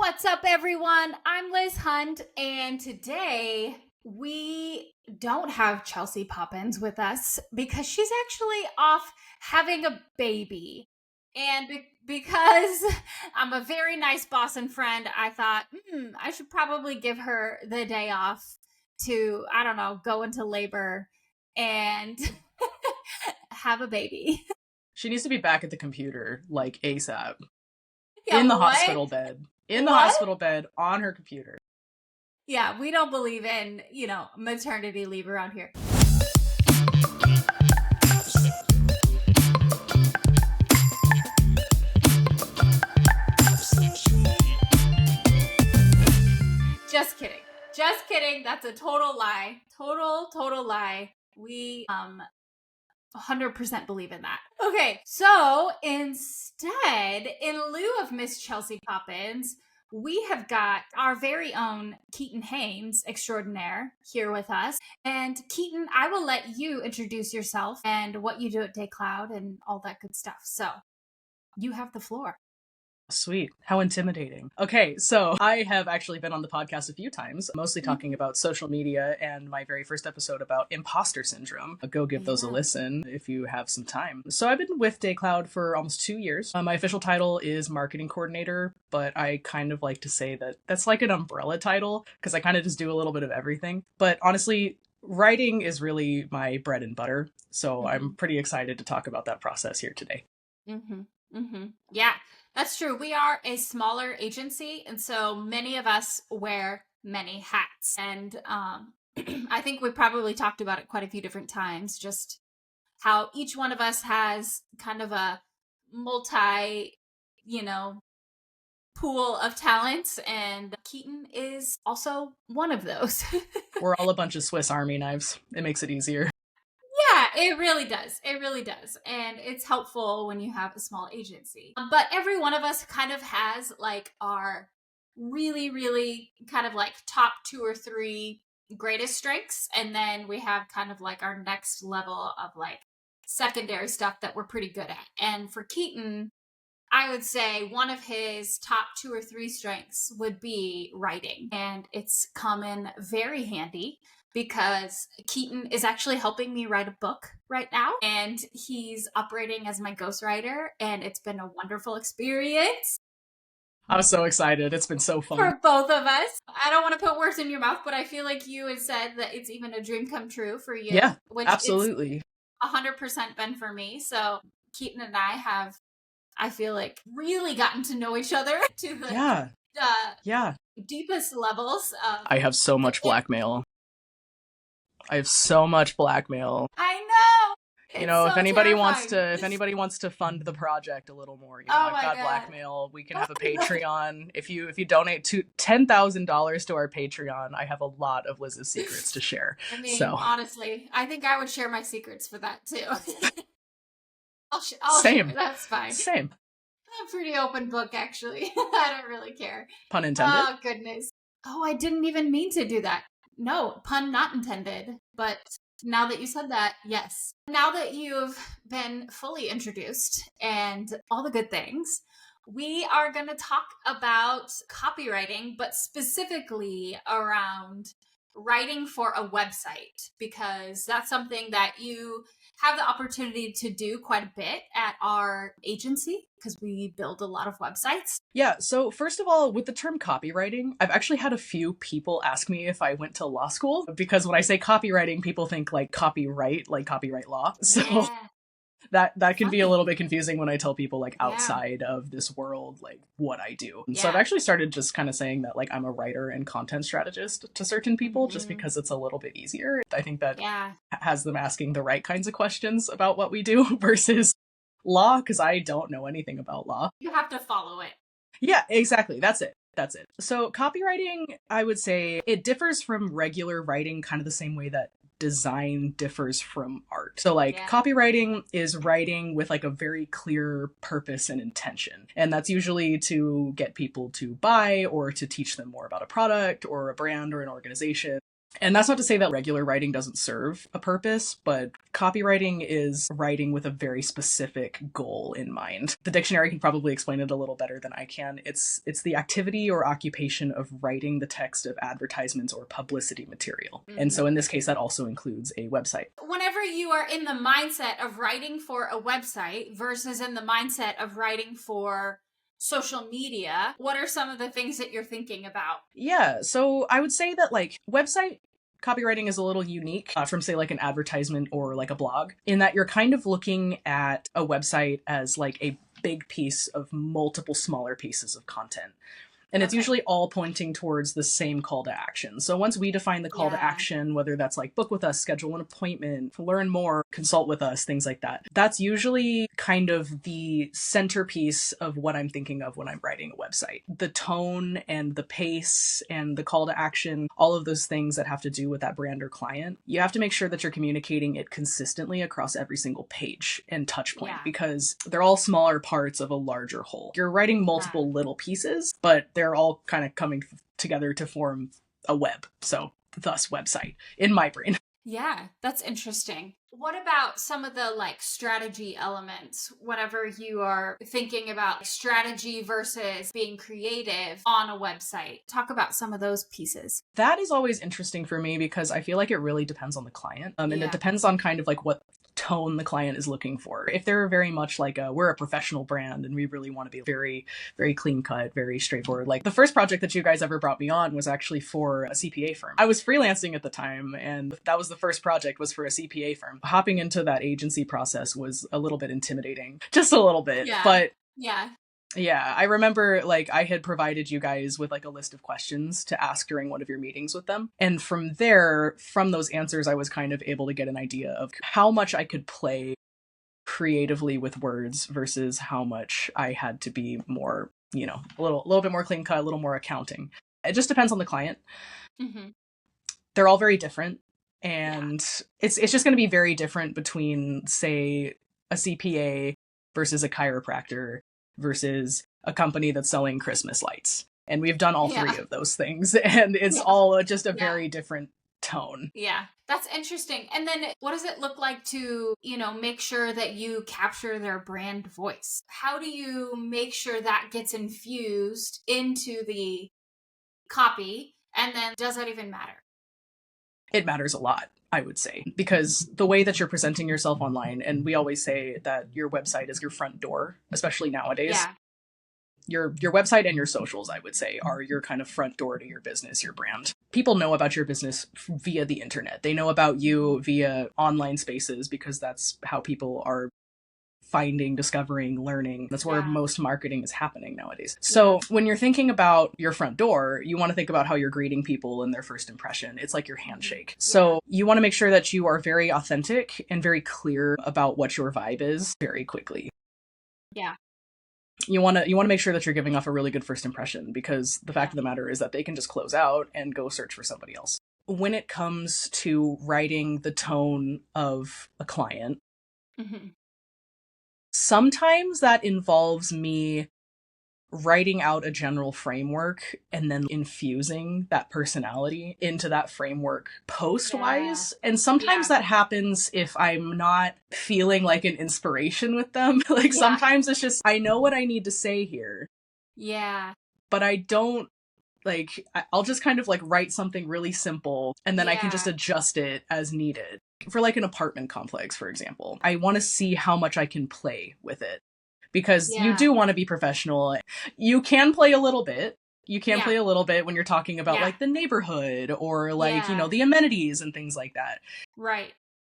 What's up, everyone? I'm Liz Hunt, and today we don't have Chelsea Poppens with us because she's actually off having a baby. And because I'm a very nice boss and friend, I thought, I should probably give her the day off to, I don't know, go into labor and have a baby. She needs to be back at the computer, like ASAP. Yeah, in the what? hospital bed. In the What? hospital bed on her computer. Yeah, we don't believe in, maternity leave around here. Just kidding. Just kidding. That's a total lie. Total lie. We 100% believe in that. Okay, so instead, in lieu of Miss Chelsea Poppens, we have got our very own Keaton Haines extraordinaire here with us. And Keaton, I will let you introduce yourself and what you do at DayCloud and all that good stuff. So you have the floor. Sweet. How intimidating. Okay, so I have actually been on the podcast a few times, mostly talking about social media and my very first episode about imposter syndrome. Go give those a listen if you have some time. So I've been with DayCloud for almost 2 years. My official title is marketing coordinator, but I kind of like to say that that's like an umbrella title because I kind of just do a little bit of everything. But honestly, writing is really my bread and butter. So I'm pretty excited to talk about that process here today. Yeah, that's true. We are a smaller agency, and so many of us wear many hats. And I think we probably talked about it quite a few different times, just how each one of us has kind of a multi, pool of talents, and Keaton is also one of those. We're all a bunch of Swiss Army knives. It makes it easier. Yeah, it really does. It really does. And it's helpful when you have a small agency. But every one of us kind of has like our really, really kind of like top 2 or 3 greatest strengths. And then we have kind of like our next level of like secondary stuff that we're pretty good at. And for Keaton, I would say one of his top 2 or 3 strengths would be writing. And it's come in very handy because Keaton is actually helping me write a book right now, and he's operating as my ghostwriter, and it's been a wonderful experience. I'm so excited. It's been so fun. For both of us. I don't want to put words in your mouth, but I feel like you had said that it's even a dream come true for you. Yeah, which absolutely. It's 100% been for me. So Keaton and I have, I feel like, really gotten to know each other to the deepest levels. I have so much blackmail. I have so much blackmail. I know. You know, It's if so anybody terrifying. wants to fund the project a little more, Oh I've my got God. blackmail. We can have a Patreon. If you donate to $10,000 to our Patreon, I have a lot of Liz's secrets to share. I mean, So honestly, I think I would share my secrets for that too. I'll Same. share. That's fine. Same. I'm a pretty open book, actually. I don't really care. Pun intended. Oh, goodness. Oh, I didn't even mean to do that. No, pun not intended. But now that you said that, yes. Now that you've been fully introduced and all the good things, we are going to talk about copywriting, but specifically around writing for a website, because that's something that you have the opportunity to do quite a bit at our agency because we build a lot of websites. Yeah, so first of all, with the term copywriting, I've actually had a few people ask me if I went to law school, because when I say copywriting, people think like copyright law. So that can be a little bit confusing when I tell people like outside of this world, like what I do. And so I've actually started just kind of saying that like I'm a writer and content strategist to certain people just because it's a little bit easier. I think that has them asking the right kinds of questions about what we do versus law, because I don't know anything about law. You have to follow it. Yeah, exactly. That's it. So copywriting, I would say it differs from regular writing kind of the same way that design differs from art. So like copywriting is writing with like a very clear purpose and intention. And that's usually to get people to buy or to teach them more about a product or a brand or an organization. And that's not to say that regular writing doesn't serve a purpose, but copywriting is writing with a very specific goal in mind. The dictionary can probably explain it a little better than I can. It's the activity or occupation of writing the text of advertisements or publicity material. And so in this case, that also includes a website. Whenever you are in the mindset of writing for a website versus in the mindset of writing for social media, what are some of the things that you're thinking about? Yeah, so I would say that like website copywriting is a little unique from say like an advertisement or like a blog in that you're kind of looking at a website as like a big piece of multiple smaller pieces of content. And it's usually all pointing towards the same call to action. So once we define the call to action, whether that's like book with us, schedule an appointment, learn more, consult with us, things like that, that's usually kind of the centerpiece of what I'm thinking of when I'm writing a website. The tone and the pace and the call to action, all of those things that have to do with that brand or client, you have to make sure that you're communicating it consistently across every single page and touch point because they're all smaller parts of a larger whole. You're writing multiple little pieces, but they're all kind of coming together to form a web. So thus website in my brain. Yeah, that's interesting. What about some of the like strategy elements whenever you are thinking about strategy versus being creative on a website? Talk about some of those pieces. That is always interesting for me because I feel like it really depends on the client. And it depends on kind of like what tone the client is looking for. If they're very much like we're a professional brand and we really want to be very, very clean cut, very straightforward. Like the first project that you guys ever brought me on was actually for a CPA firm. I was freelancing at the time and that was the first project was for a CPA firm. Hopping into that agency process was a little bit intimidating, just a little bit, but yeah, I remember like I had provided you guys with like a list of questions to ask during one of your meetings with them. And from there, from those answers, I was kind of able to get an idea of how much I could play creatively with words versus how much I had to be more, you know, a little bit more clean cut, a little more accounting. It just depends on the client. They're all very different. And it's just going to be very different between, say, a CPA versus a chiropractor versus a company that's selling Christmas lights. And we've done all three of those things. And it's all just a very different tone. Yeah, that's interesting. And then what does it look like to, you know, make sure that you capture their brand voice? How do you make sure that gets infused into the copy? And then does that even matter? It matters a lot, I would say, because the way that you're presenting yourself online, and we always say that your website is your front door, especially nowadays. Your website and your socials, I would say, are your kind of front door to your business, your brand. People know about your business via the internet. They know about you via online spaces because that's how people are finding, discovering, learning. That's where most marketing is happening nowadays. So when you're thinking about your front door, you want to think about how you're greeting people in their first impression. It's like your handshake. So you want to make sure that you are very authentic and very clear about what your vibe is very quickly. You want to make sure that you're giving off a really good first impression because the fact of the matter is that they can just close out and go search for somebody else. When it comes to writing the tone of a client, sometimes that involves me writing out a general framework and then infusing that personality into that framework post-wise. And sometimes that happens if I'm not feeling like an inspiration with them. Like sometimes it's just, I know what I need to say here. But I don't like, I'll just kind of like write something really simple and then I can just adjust it as needed. For like an apartment complex, for example, I want to see how much I can play with it. Because you do want to be professional. You can play a little bit. You can play a little bit when you're talking about like the neighborhood or like, you know, the amenities and things like that.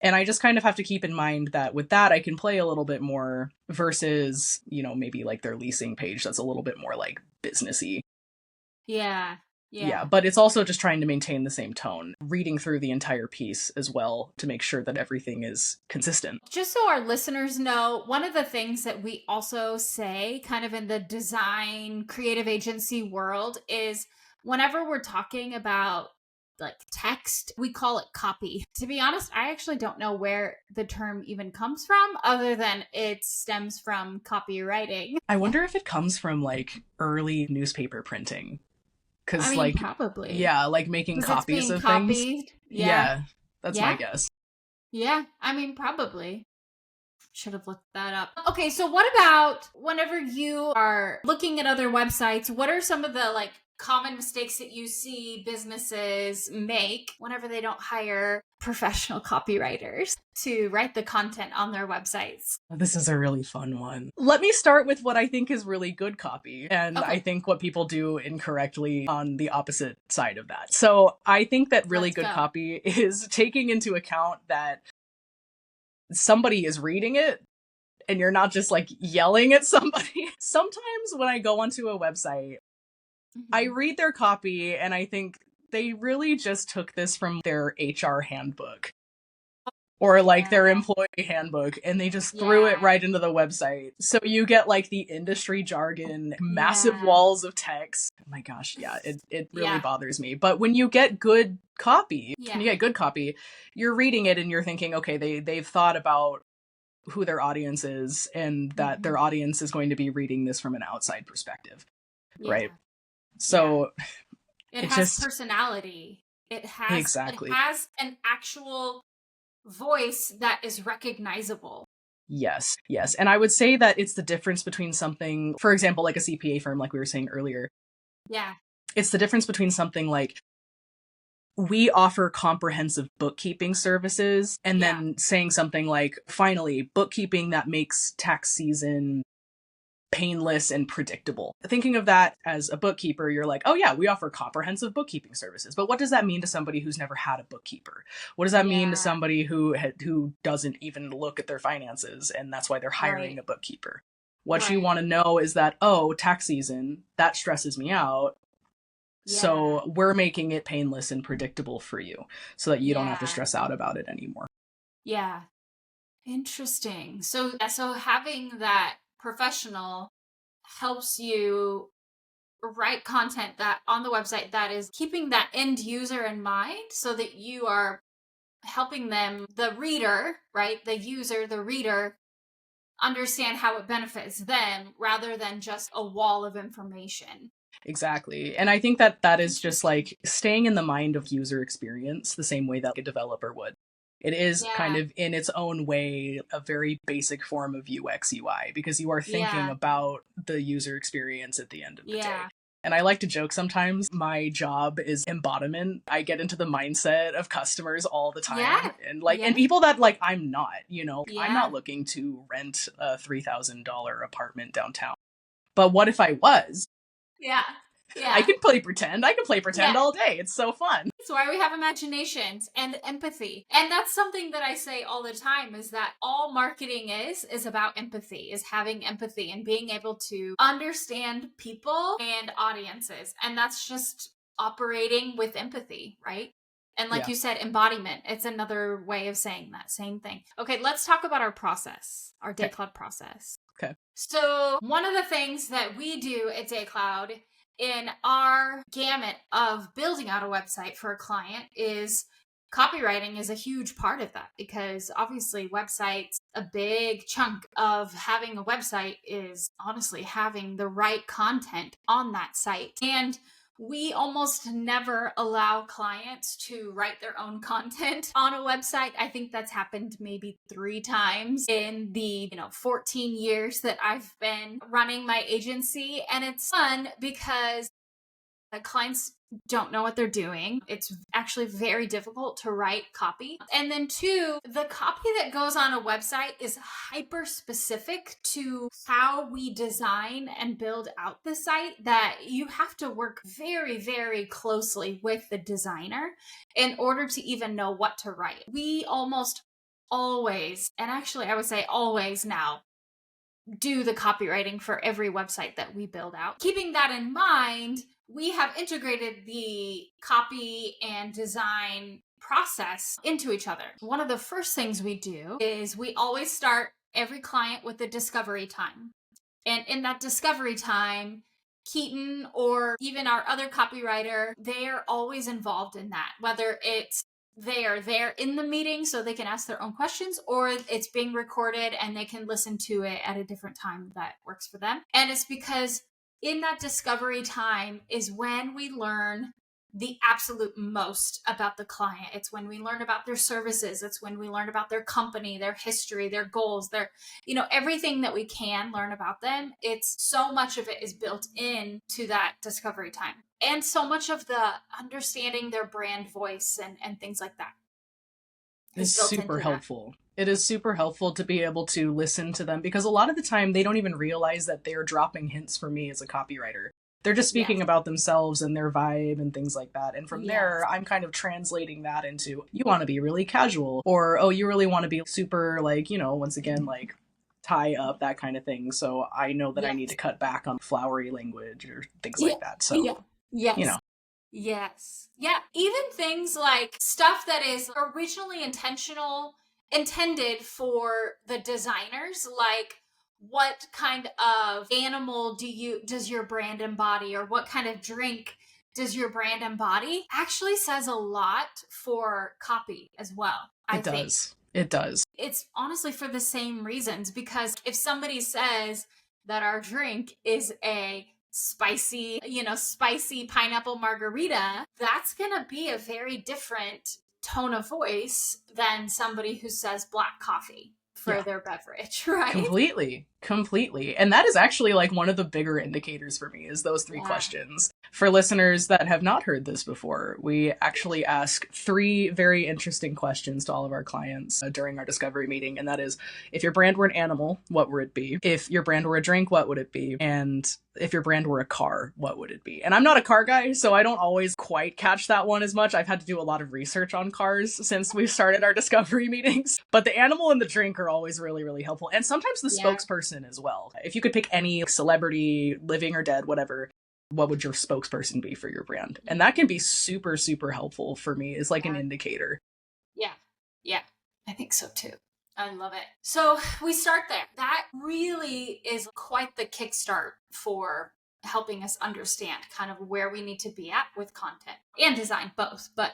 And I just kind of have to keep in mind that with that, I can play a little bit more versus, you know, maybe like their leasing page that's a little bit more like businessy. Yeah, but it's also just trying to maintain the same tone, reading through the entire piece as well to make sure that everything is consistent. Just so our listeners know, one of the things that we also say kind of in the design creative agency world is whenever we're talking about like text, we call it copy. To be honest, I actually don't know where the term even comes from other than it stems from copywriting. I wonder if it comes from like early newspaper printing. I Because, mean, like, probably. yeah, like making Because it's copies being of things. copied. Yeah. Yeah, that's my Yeah. guess. Yeah. I mean, probably. Should have looked that up. Okay, so what about whenever you are looking at other websites, what are some of the like common mistakes that you see businesses make whenever they don't hire professional copywriters to write the content on their websites? This is a really fun one. Let me start with what I think is really good copy, and I Okay, think what people do incorrectly on the opposite side of that. So I think that really let's good go. copy is taking into account that somebody is reading it and you're not just like yelling at somebody. Sometimes when I go onto a website, I Mhm. read their copy and I think they really just took this from their HR handbook or like their Yeah. employee handbook and they just threw it Yeah. right into the website. So you get like the industry jargon, massive Yeah. walls of text. Oh my gosh, yeah, it really Yeah. bothers me. But when you get good copy, Yeah. you're reading it and you're thinking, okay, they've thought about who their audience is and that their Mhm. audience is going to be reading this from an outside perspective, right? Yeah. Yeah. So It it has just personality. It exactly. has an actual voice that is recognizable. Yes, yes. And I would say that it's the difference between something, for example, like a CPA firm, like we were saying earlier. Yeah. It's the difference between something like we offer comprehensive bookkeeping services and Yeah. then saying something like, finally, bookkeeping that makes tax season painless and predictable. Thinking of that as a bookkeeper, you're like, oh yeah, we offer comprehensive bookkeeping services. But what does that mean to somebody who's never had a bookkeeper? What does that mean to Yeah. somebody who doesn't even look at their finances and that's why they're hiring Right. a bookkeeper? What you Right. want to know is that, oh, tax season, that stresses me out. Yeah. So we're making it painless and predictable for you so that you don't have to Yeah. stress out about it anymore. Yeah. Interesting. So having that professional helps you write content that on the website that is keeping that end user in mind so that you are helping them, the reader, right? The user, the reader, understand how it benefits them rather than just a wall of information. Exactly. And I think that that is just Interesting. like staying in the mind of user experience the same way that a developer would. It is kind Yeah. of in its own way a very basic form of UX UI because you are thinking Yeah. about the user experience at the end of the day. Yeah. And I like to joke sometimes my job is embodiment. I get into the mindset of customers all the time Yeah. and Yeah. people that like I'm not, I'm not Yeah. looking to rent a $3,000 apartment downtown. But what if I was? Yeah. I Yeah. can play pretend. I can play pretend Yeah. all day. It's so fun. That's why we have imaginations and empathy. And that's something that I say all the time is that all marketing is about empathy, is having empathy and being able to understand people and audiences. And that's just operating with empathy, right? And like Yeah. you said, embodiment. It's another way of saying that same thing. Okay, let's talk about our process, our Okay. DayCloud process. Okay. So, one of the things that we do at DayCloud in our gamut of building out a website for a client is copywriting is a huge part of that because obviously websites, a big chunk of having a website is honestly having the right content on that site. And we almost never allow clients to write their own content on a website. I think that's happened maybe 3 times in the, 14 years that I've been running my agency, and it's fun because the clients don't know what they're doing. It's actually very difficult to write copy. And then two, the copy that goes on a website is hyper specific to how we design and build out the site that you have to work very, very closely with the designer in order to even know what to write. We almost always, and actually I would say always now, do the copywriting for every website that we build out. Keeping that in mind, we have integrated the copy and design process into each other. One of the first things we do is we always start every client with a discovery time. And in that discovery time, Keaton or even our other copywriter, they're always involved in that, whether it's they are there in the meeting so they can ask their own questions, or it's being recorded and they can listen to it at a different time that works for them. And it's because in that discovery time is when we learn the absolute most about the client. It's when we learn about their services. It's when we learn about their company, their history, their goals, their, everything that we can learn about them. It's so much of it is built in to that discovery time. And so much of the understanding their brand voice and things like that is super helpful. It is super helpful to be able to listen to them, because a lot of the time they don't even realize that they're dropping hints for me as a copywriter. They're just speaking about themselves and their vibe and things like that. And from there, I'm kind of translating that into, you want to be really casual, or, oh, you really want to be super, like, once again, like tie up, that kind of thing. So I know that I need to cut back on flowery language or things like that. So, Yes. Yeah. Even things like stuff that is originally intended for the designers, like what kind of animal does your brand embody, or what kind of drink does your brand embody, actually says a lot for copy as well. It does. It does. It's honestly for the same reasons, because if somebody says that our drink is a spicy pineapple margarita, that's gonna be a very different tone of voice than somebody who says black coffee for their beverage, right? Completely. And that is actually like one of the bigger indicators for me, is those three questions. For listeners that have not heard this before, we actually ask 3 very interesting questions to all of our clients during our discovery meeting. And that is, if your brand were an animal, what would it be? If your brand were a drink, what would it be? And if your brand were a car, what would it be? And I'm not a car guy, so I don't always quite catch that one as much. I've had to do a lot of research on cars since we started our discovery meetings. But the animal and the drink are always really, really helpful. And sometimes the spokesperson as well. If you could pick any celebrity, living or dead, whatever, what would your spokesperson be for your brand? And that can be super, super helpful for me as like an indicator. Yeah, I think so too. I love it. So we start there. That really is quite the kickstart for helping us understand kind of where we need to be at with content and design, both. But,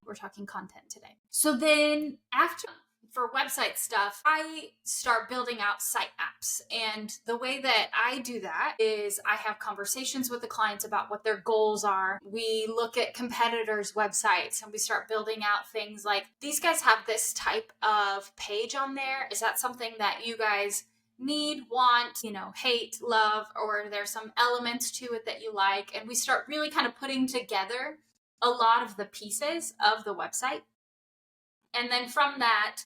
we're talking content today. So then after, for website stuff, I start building out site apps. And the way that I do that is I have conversations with the clients about what their goals are. We look at competitors' websites and we start building out things like, these guys have this type of page on there. Is that something that you guys need, want, hate, love, or there's some elements to it that you like? And we start really kind of putting together a lot of the pieces of the website. And then from that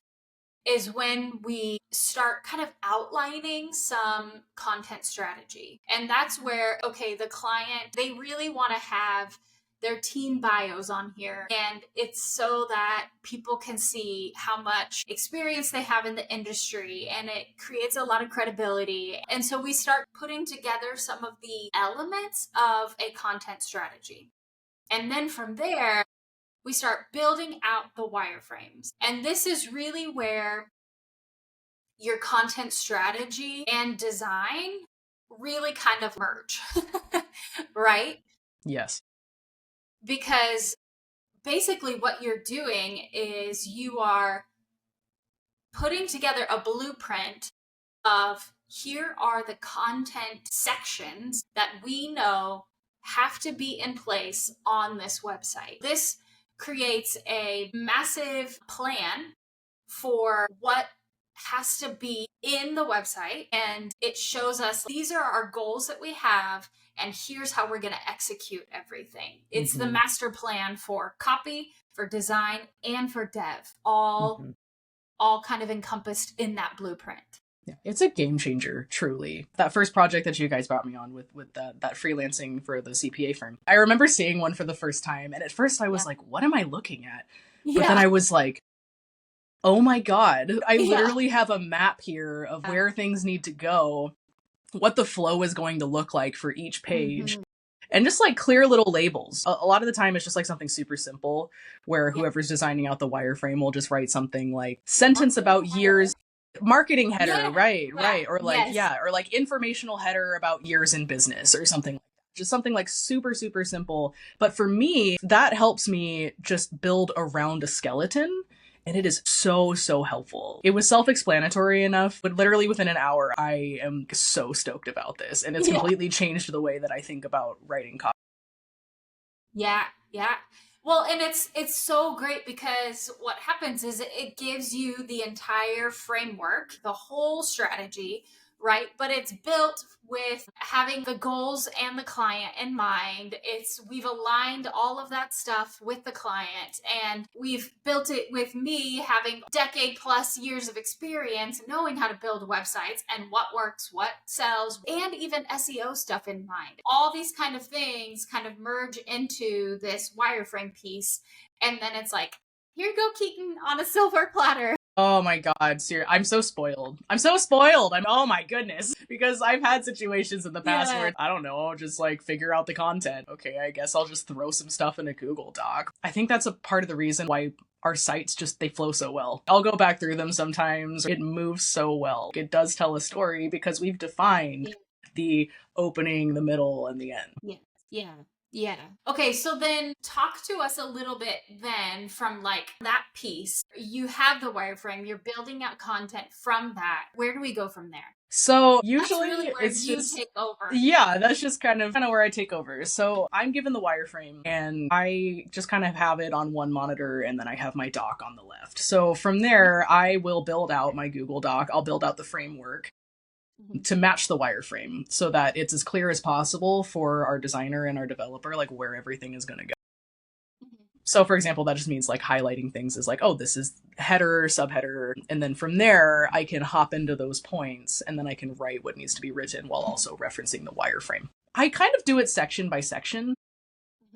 is when we start kind of outlining some content strategy. And that's where, the client, they really want to have their team bios on here. And it's so that people can see how much experience they have in the industry, and it creates a lot of credibility. And so we start putting together some of the elements of a content strategy. And then from there, we start building out the wireframes. And this is really where your content strategy and design really kind of merge, right? Yes. Because basically what you're doing is you are putting together a blueprint of, here are the content sections that we know have to be in place on this website. This creates a massive plan for what has to be in the website, and it shows us, these are our goals that we have, and here's how we're going to execute everything. It's the master plan for copy, for design, and for dev, all kind of encompassed in that blueprint. Yeah, it's a game changer, truly. That first project that you guys brought me on with that freelancing for the CPA firm, I remember seeing one for the first time, and at first I was like, what am I looking at? But then I was like, oh my God, I literally have a map here of where things need to go, what the flow is going to look like for each page, and just like clear little labels. A lot of the time it's just like something super simple where whoever's designing out the wireframe will just write something like sentence about years, marketing header, right. Or like, or like informational header about years in business or something like that. Just something like super, super simple. But for me, that helps me just build around a skeleton. And it is so, so helpful. It was self-explanatory enough, but literally within an hour, I am so stoked about this. And it's completely changed the way that I think about writing copy. Yeah, yeah. Well, and it's so great because what happens is it gives you the entire framework, the whole strategy, right? But it's built with having the goals and the client in mind. It's we've aligned all of that stuff with the client, and we've built it with me having decade plus years of experience knowing how to build websites and what works, what sells, and even SEO stuff in mind. All these kind of things kind of merge into this wireframe piece, and then it's like, here you go, Keaton, on a silver platter. Oh my god, I'm so spoiled. I'm so spoiled. Oh my goodness. Because I've had situations in the past where, I don't know, just like figure out the content. Okay, I guess I'll just throw some stuff in a Google Doc. I think that's a part of the reason why our sites they flow so well. I'll go back through them sometimes. It moves so well. It does tell a story because we've defined the opening, the middle, and the end. Yeah. Yeah. Yeah. Okay, so then talk to us a little bit then from like that piece. You have the wireframe, you're building out content from that. Where do we go from there? So usually that's really where it's you just take over. Yeah, that's just kind of where I take over. So I'm given the wireframe and I just kind of have it on one monitor and then I have my doc on the left. So from there, I will build out my Google Doc. I'll build out the framework to match the wireframe so that it's as clear as possible for our designer and our developer, like where everything is going to go. So for example, that just means like highlighting things as like, oh, this is header, subheader. And then from there, I can hop into those points and then I can write what needs to be written while also referencing the wireframe. I kind of do it section by section.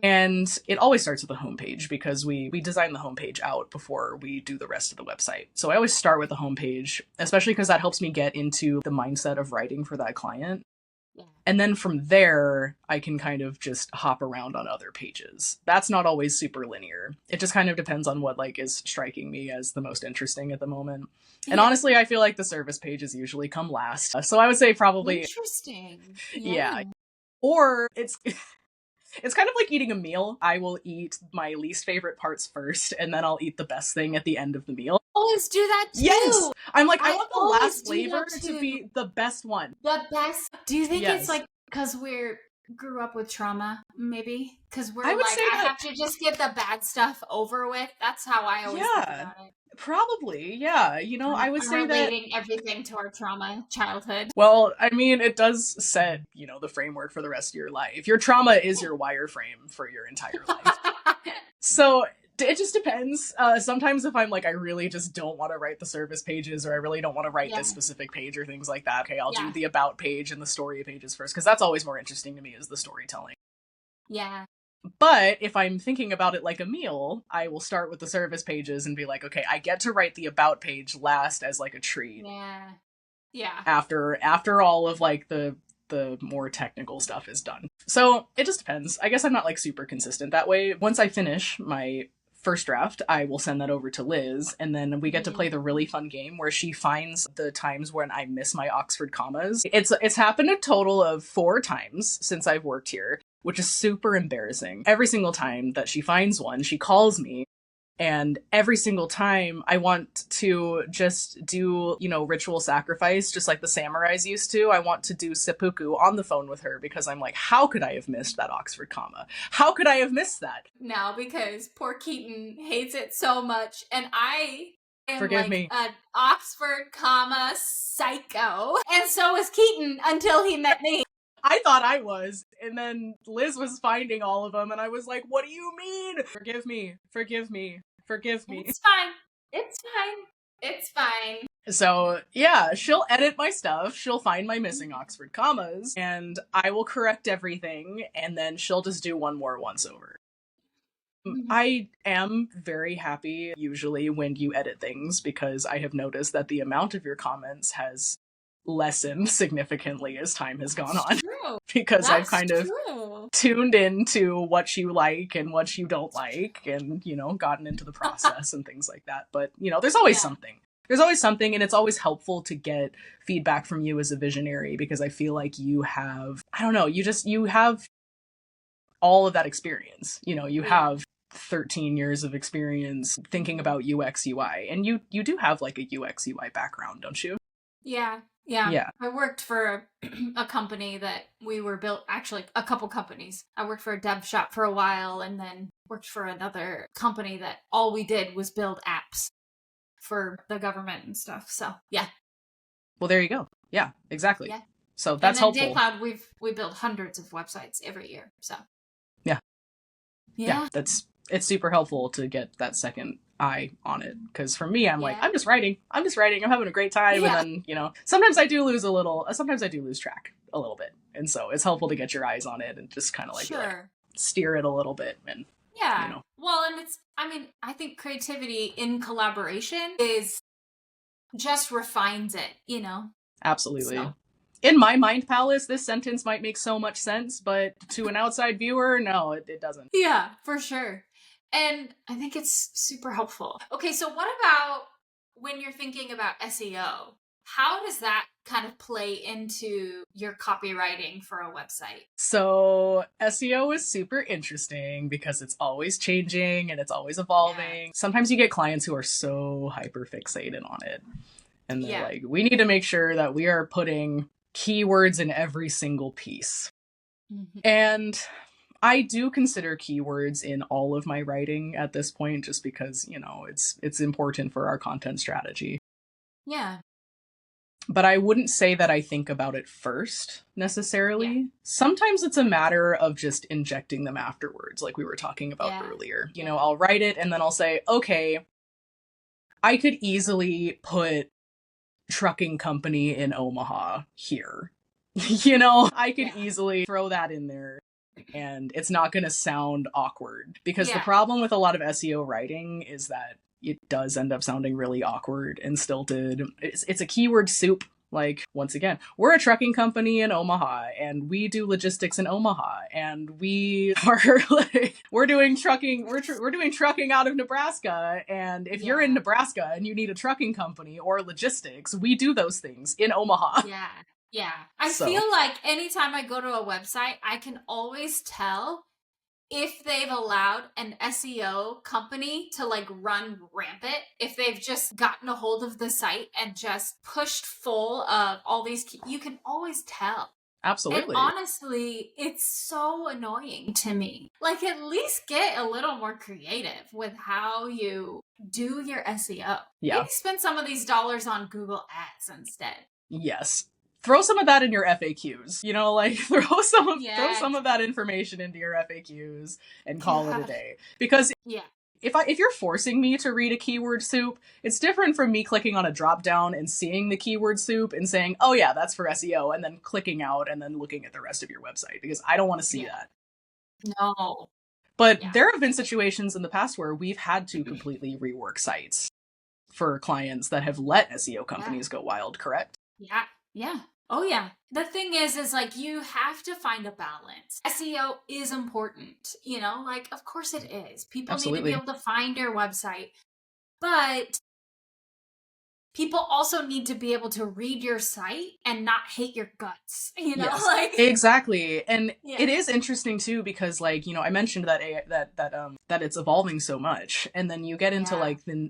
And it always starts with the homepage because we design the homepage out before we do the rest of the website. So I always start with the homepage, especially because that helps me get into the mindset of writing for that client. Yeah. And then from there, I can kind of just hop around on other pages. That's not always super linear. It just kind of depends on what like is striking me as the most interesting at the moment. Yeah. And honestly, I feel like the service pages usually come last. So I would say probably... Interesting. Yeah. Or it's... It's kind of like eating a meal. I will eat my least favorite parts first, and then I'll eat the best thing at the end of the meal. Always do that too. Yes! I'm like, I want the last flavor to be the best one. The best. Do you think it's like because we're grew up with trauma, maybe? Because we're like, I have to just get the bad stuff over with. That's how I always think about it. Probably, yeah. You know, I would say that relating everything to our trauma childhood. Well, I mean, it does set, you know, the framework for the rest of your life. Your trauma is your wireframe for your entire life. So it just depends. Sometimes if I'm like, I really just don't want to write the service pages or I really don't want to write this specific page or things like that. Okay, I'll do the about page and the story pages first because that's always more interesting to me is the storytelling. Yeah. But if I'm thinking about it like a meal, I will start with the service pages and be like, okay, I get to write the about page last as like a treat. Yeah. Yeah. After all of like the more technical stuff is done. So it just depends. I guess I'm not like super consistent that way. Once I finish my first draft, I will send that over to Liz, and then we get to play the really fun game where she finds the times when I miss my Oxford commas. It's happened a total of 4 times since I've worked here, which is super embarrassing. Every single time that she finds one, she calls me, and every single time I want to just do, you know, ritual sacrifice, just like the samurais used to. I want to do seppuku on the phone with her because I'm like, how could I have missed that Oxford comma? How could I have missed that? No, because poor Keaton hates it so much, and I am Forgive me. An Oxford comma psycho, and so was Keaton until he met me. I thought I was, and then Liz was finding all of them, and I was like, what do you mean? Forgive me, forgive me, forgive me. It's fine. It's fine. It's fine. So, yeah, she'll edit my stuff, she'll find my missing Oxford commas, and I will correct everything, and then she'll just do one more once over. I am very happy, usually, when you edit things, because I have noticed that the amount of your comments has lessened significantly as time has gone on. True. Because I've kind of tuned into what you like and what you don't like and, you know, gotten into the process and things like that. But, you know, there's always something. There's always something, and it's always helpful to get feedback from you as a visionary because I feel like you have, I don't know, you have all of that experience. You know, you have 13 years of experience thinking about UX UI, and you do have like a UX UI background, don't you? Yeah. Yeah. Yeah. I worked for a company that we were built, actually, a couple companies. I worked for a dev shop for a while and then worked for another company that all we did was build apps for the government and stuff. So, yeah. Well, there you go. Yeah, exactly. Yeah. So And that's then helpful. DayCloud, we build hundreds of websites every year. So, Yeah. Yeah, yeah. it's super helpful to get that second eye on it, because for me, I'm like, Yeah. I'm just writing, I'm having a great time, and Yeah. then sometimes I do lose track a little bit, and so it's helpful to get your eyes on it and just kind of like, Sure. steer it a little bit, and Yeah. Well, and I think creativity in collaboration is just refines it. absolutely. So, In my mind palace, this sentence might make so much sense, but to an outside viewer, no, it doesn't. yeah, for sure. And I think it's super helpful. Okay, so what about when you're thinking about SEO? How does that kind of play into your copywriting for a website? So SEO is super interesting because it's always changing and it's always evolving. Yeah. Sometimes you get clients who are so hyper fixated on it. And they're Yeah. like, we need to make sure that we are putting keywords in every single piece. Mhm. And I do consider keywords in all of my writing at this point, just because, it's important for our content strategy. Yeah. But I wouldn't say that I think about it first necessarily. Yeah. Sometimes it's a matter of just injecting them afterwards, like we were talking about earlier. Yeah. I'll write it and then I'll say, okay, I could easily put trucking company in Omaha here. I could easily throw that in there and it's not going to sound awkward, because the problem with a lot of SEO writing is that it does end up sounding really awkward and stilted. It's a keyword soup. Like, once again, we're a trucking company in Omaha and we do logistics in Omaha, and we are like, we're doing trucking. We're doing trucking out of Nebraska. And if you're in Nebraska and you need a trucking company or logistics, we do those things in Omaha. Yeah. Yeah. I feel like anytime I go to a website, I can always tell if they've allowed an SEO company to like run rampant, if they've just gotten a hold of the site and just pushed full of all these, you can always tell. Absolutely. And honestly, it's so annoying to me. Like, at least get a little more creative with how you do your SEO. Yeah. Maybe spend some of these dollars on Google Ads instead. Yes. Throw some of that in your FAQs, throw some of that information into your FAQs and call it a day. Because if you're forcing me to read a keyword soup, it's different from me clicking on a drop down and seeing the keyword soup and saying, oh yeah, that's for SEO, and then clicking out and then looking at the rest of your website, because I don't want to see that. No. But there have been situations in the past where we've had to completely rework sites for clients that have let SEO companies go wild, correct? Yeah. Yeah. Oh, yeah. The thing is like, you have to find a balance. SEO is important, of course it is. People need to be able to find your website, but people also need to be able to read your site and not hate your guts, Exactly. And it is interesting too, because I mentioned that it's evolving so much, and then you get into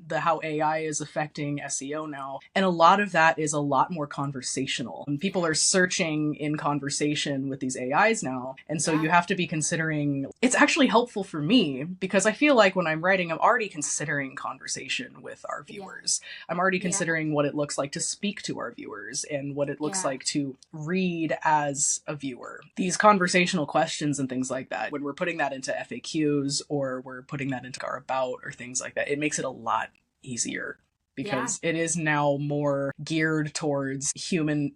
the how AI is affecting SEO now, and a lot of that is a lot more conversational, and people are searching in conversation with these AIs now, and so you have to be considering. It's actually helpful for me, because I feel like when I'm writing, I'm already considering conversation with our viewers. I'm already considering what it looks like to speak to our viewers and what it looks like to read as a viewer. These conversational questions and things like that, when we're putting that into FAQs or we're putting that into our about or things like that, it makes it a lot easier, because it is now more geared towards human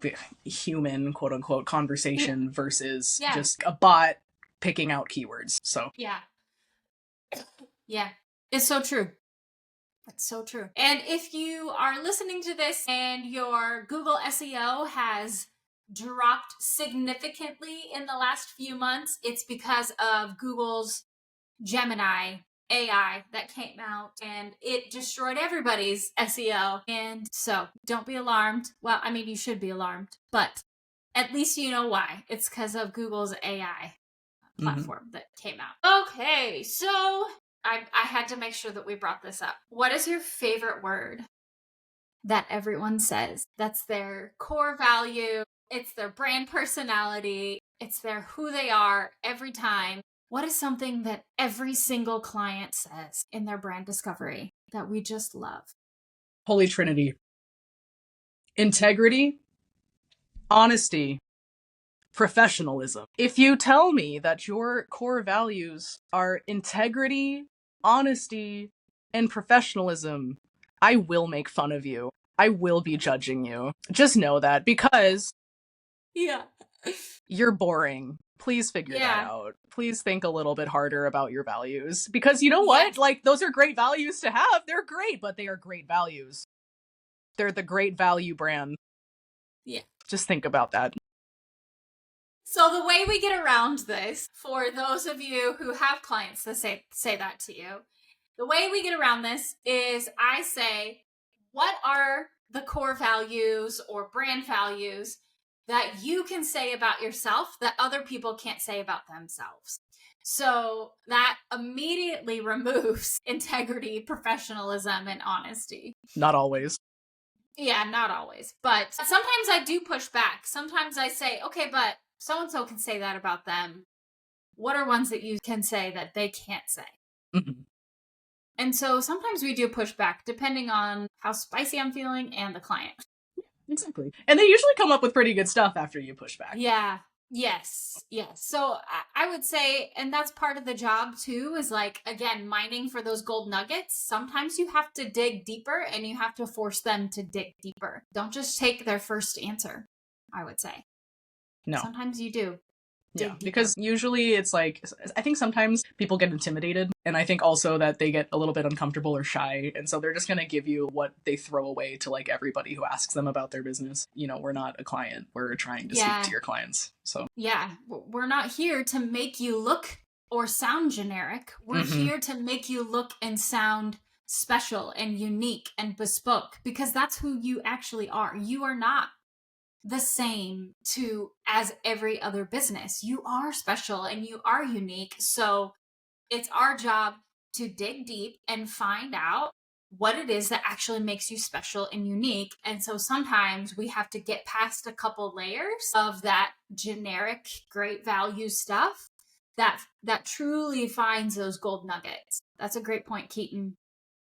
quote unquote conversation versus just a bot picking out keywords. So yeah, it's so true. That's so true. And if you are listening to this and your Google SEO has dropped significantly in the last few months, it's because of Google's Gemini AI that came out, and it destroyed everybody's SEO. And so don't be alarmed. Well, I mean, you should be alarmed, but at least you know why. It's because of Google's AI platform that came out. Okay, so I had to make sure that we brought this up. What is your favorite word that everyone says? That's their core value. It's their brand personality. It's their who they are every time. What is something that every single client says in their brand discovery that we just love? Holy Trinity. Integrity, honesty, professionalism. If you tell me that your core values are integrity, honesty, and professionalism, I will make fun of you. I will be judging you. Just know that, because Yeah. you're boring. Please figure that out. Please think a little bit harder about your values. Because you know what? Yes. Like, those are great values to have. They're great, but they are great values. They're the great value brand. Yeah. Just think about that. So the way we get around this, for those of you who have clients that say that to you, the way we get around this is I say, what are the core values or brand values that you can say about yourself that other people can't say about themselves? So that immediately removes integrity, professionalism, and honesty. Not always. Yeah, not always. But sometimes I do push back. Sometimes I say, okay, but so-and-so can say that about them. What are ones that you can say that they can't say? Mm-hmm. And so sometimes we do push back depending on how spicy I'm feeling and the client. Exactly. And they usually come up with pretty good stuff after you push back. Yeah. Yes. So I would say, and that's part of the job too, is like, again, mining for those gold nuggets. Sometimes you have to dig deeper and you have to force them to dig deeper. Don't just take their first answer, I would say. No. Sometimes you do. Yeah, because usually it's like, I think sometimes people get intimidated, and I think also that they get a little bit uncomfortable or shy, and so they're just going to give you what they throw away to like everybody who asks them about their business. You know, we're not a client. We're trying to speak to your clients. So yeah, we're not here to make you look or sound generic. We're here to make you look and sound special and unique and bespoke, because that's who you actually are. You are not the same as every other business. You are special and you are unique. So it's our job to dig deep and find out what it is that actually makes you special and unique. And so sometimes we have to get past a couple layers of that generic great value stuff that truly finds those gold nuggets. That's a great point, Keaton.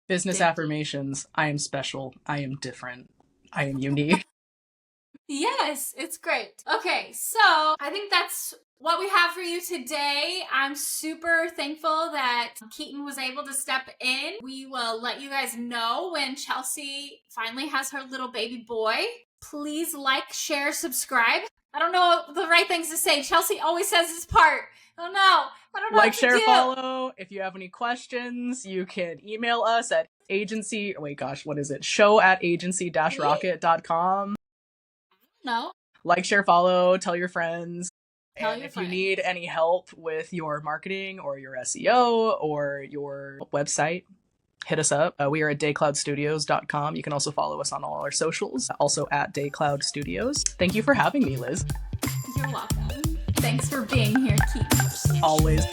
Business affirmations. I am special. I am different. I am unique. Yes, it's great. Okay, so I think that's what we have for you today. I'm super thankful that Keaton was able to step in. We will let you guys know when Chelsea finally has her little baby boy. Please like, share, subscribe. I don't know the right things to say. Chelsea always says this part. Oh no, I don't know like, what to share, do. follow. If you have any questions, you can email us at show@agency-rocket.com. No. Like, share, follow, tell your friends. And if you need any help with your marketing or your SEO or your website, hit us up. We are at DayCloudStudios.com. You can also follow us on all our socials, also at DayCloud Studios. Thank you for having me, Liz. You're welcome. Thanks for being here, Keaton. Always.